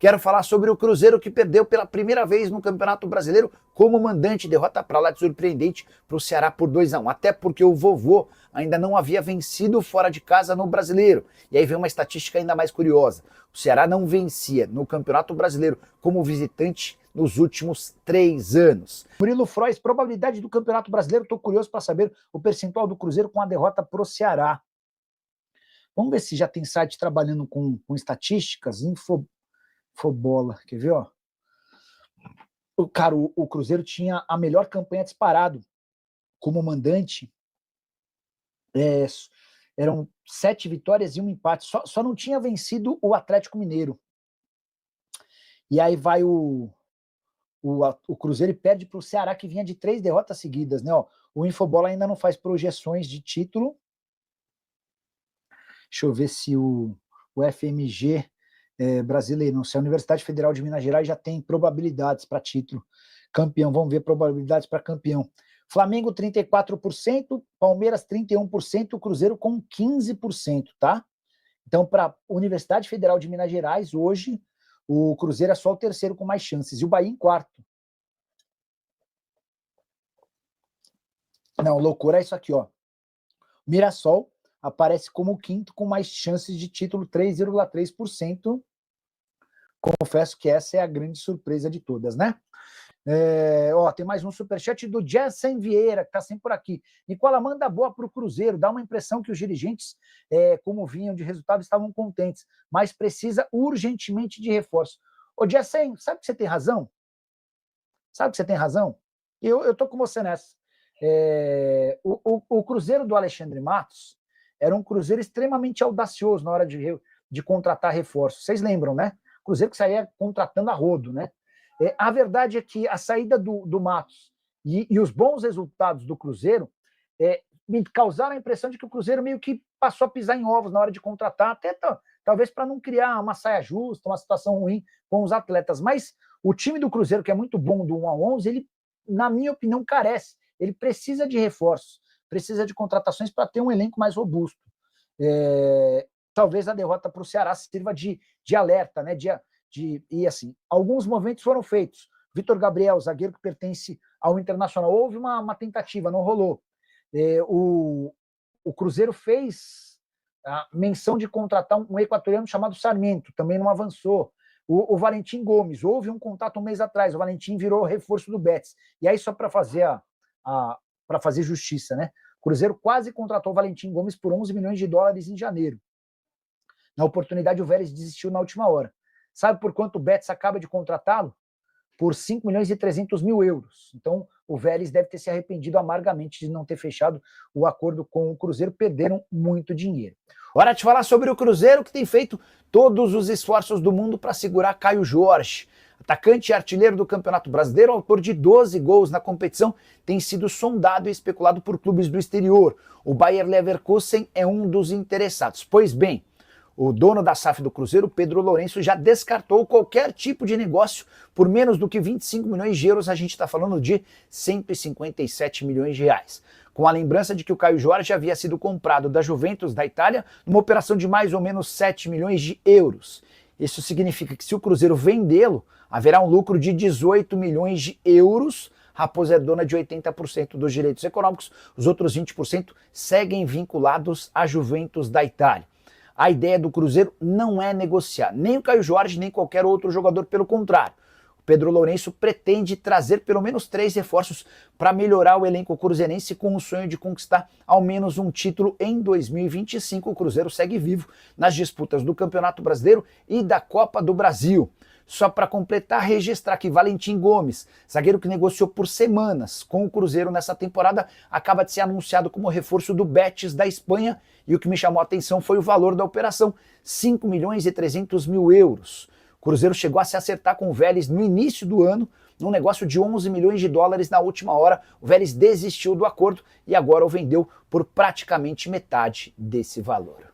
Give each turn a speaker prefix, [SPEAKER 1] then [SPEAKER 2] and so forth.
[SPEAKER 1] Quero falar sobre o Cruzeiro que perdeu pela primeira vez no Campeonato Brasileiro como mandante, derrota pra lá de surpreendente para o Ceará por 2-1, até porque o vovô ainda não havia vencido fora de casa no Brasileiro. E aí vem uma estatística ainda mais curiosa. O Ceará não vencia no Campeonato Brasileiro como visitante nos últimos 3 anos. Murilo Frois, probabilidade do Campeonato Brasileiro, estou curioso para saber o percentual do Cruzeiro com a derrota pro Ceará. Vamos ver se já tem site trabalhando com estatísticas, Infobola, quer ver, ó? Cara, o Cruzeiro tinha a melhor campanha disparado como mandante, eram 7 vitórias e 1 empate, só não tinha vencido o Atlético Mineiro. E aí vai o Cruzeiro e perde para o Ceará, que vinha de 3 derrotas seguidas, né? Ó, o Infobola ainda não faz projeções de título. Deixa eu ver se o FMG brasileiro, se a Universidade Federal de Minas Gerais já tem probabilidades para título. Campeão, vamos ver probabilidades para campeão. Flamengo 34%, Palmeiras 31%, o Cruzeiro com 15%, tá? Então, para a Universidade Federal de Minas Gerais, hoje, o Cruzeiro é só o terceiro com mais chances, e o Bahia em quarto. Não, loucura é isso aqui, ó. Mirassol aparece como o quinto com mais chances de título, 3,3%. Confesso que essa é a grande surpresa de todas, né? Tem mais um superchat do Jessen Vieira, que está sempre por aqui. Nicola, manda boa para o Cruzeiro, dá uma impressão que os dirigentes, como vinham de resultado, estavam contentes, mas precisa urgentemente de reforço. Ô Jessen, sabe que você tem razão? Sabe que você tem razão? Eu tô com você nessa. O Cruzeiro do Alexandre Matos era um Cruzeiro extremamente audacioso na hora de contratar reforços. Vocês lembram, né? Cruzeiro que saía contratando a rodo, né? A verdade é que a saída do Matos e os bons resultados do Cruzeiro me causaram a impressão de que o Cruzeiro meio que passou a pisar em ovos na hora de contratar, até talvez para não criar uma saia justa, uma situação ruim com os atletas. Mas o time do Cruzeiro, que é muito bom do 1 a 11, ele, na minha opinião, carece. Ele precisa de reforços, precisa de contratações para ter um elenco mais robusto. Talvez a derrota para o Ceará sirva de alerta, né? E assim, alguns movimentos foram feitos. Vitor Gabriel, zagueiro que pertence ao Internacional, houve uma tentativa, não rolou. O Cruzeiro fez a menção de contratar um equatoriano chamado Sarmento, também não avançou. O Valentim Gomes, houve um contato um mês atrás, o Valentim virou reforço do Betis. E aí, só para fazer para fazer justiça, né? O Cruzeiro quase contratou o Valentim Gomes por 11 milhões de dólares em janeiro. Na oportunidade, o Vélez desistiu na última hora. Sabe por quanto o Betis acaba de contratá-lo? Por 5 milhões e 300 mil euros. Então, o Vélez deve ter se arrependido amargamente de não ter fechado o acordo com o Cruzeiro, perderam muito dinheiro. Hora de falar sobre o Cruzeiro, que tem feito todos os esforços do mundo para segurar Caio Jorge. Atacante e artilheiro do Campeonato Brasileiro, autor de 12 gols na competição, tem sido sondado e especulado por clubes do exterior. O Bayer Leverkusen é um dos interessados. Pois bem, o dono da SAF do Cruzeiro, Pedro Lourenço, já descartou qualquer tipo de negócio por menos do que 25 milhões de euros, a gente está falando de 157 milhões de reais. Com a lembrança de que o Caio Jorge havia sido comprado da Juventus da Itália numa operação de mais ou menos 7 milhões de euros. Isso significa que se o Cruzeiro vendê-lo, haverá um lucro de 18 milhões de euros. Raposa é dona de 80% dos direitos econômicos, os outros 20% seguem vinculados à Juventus da Itália. A ideia do Cruzeiro não é negociar nem o Caio Jorge, nem qualquer outro jogador, pelo contrário. O Pedro Lourenço pretende trazer pelo menos 3 reforços para melhorar o elenco cruzeirense com o sonho de conquistar ao menos um título em 2025. O Cruzeiro segue vivo nas disputas do Campeonato Brasileiro e da Copa do Brasil. Só para completar, registrar que Valentim Gomes, zagueiro que negociou por semanas com o Cruzeiro nessa temporada, acaba de ser anunciado como reforço do Betis da Espanha, e o que me chamou a atenção foi o valor da operação, 5 milhões e 300 mil euros. O Cruzeiro chegou a se acertar com o Vélez no início do ano, num negócio de 11 milhões de dólares na última hora. O Vélez desistiu do acordo e agora o vendeu por praticamente metade desse valor.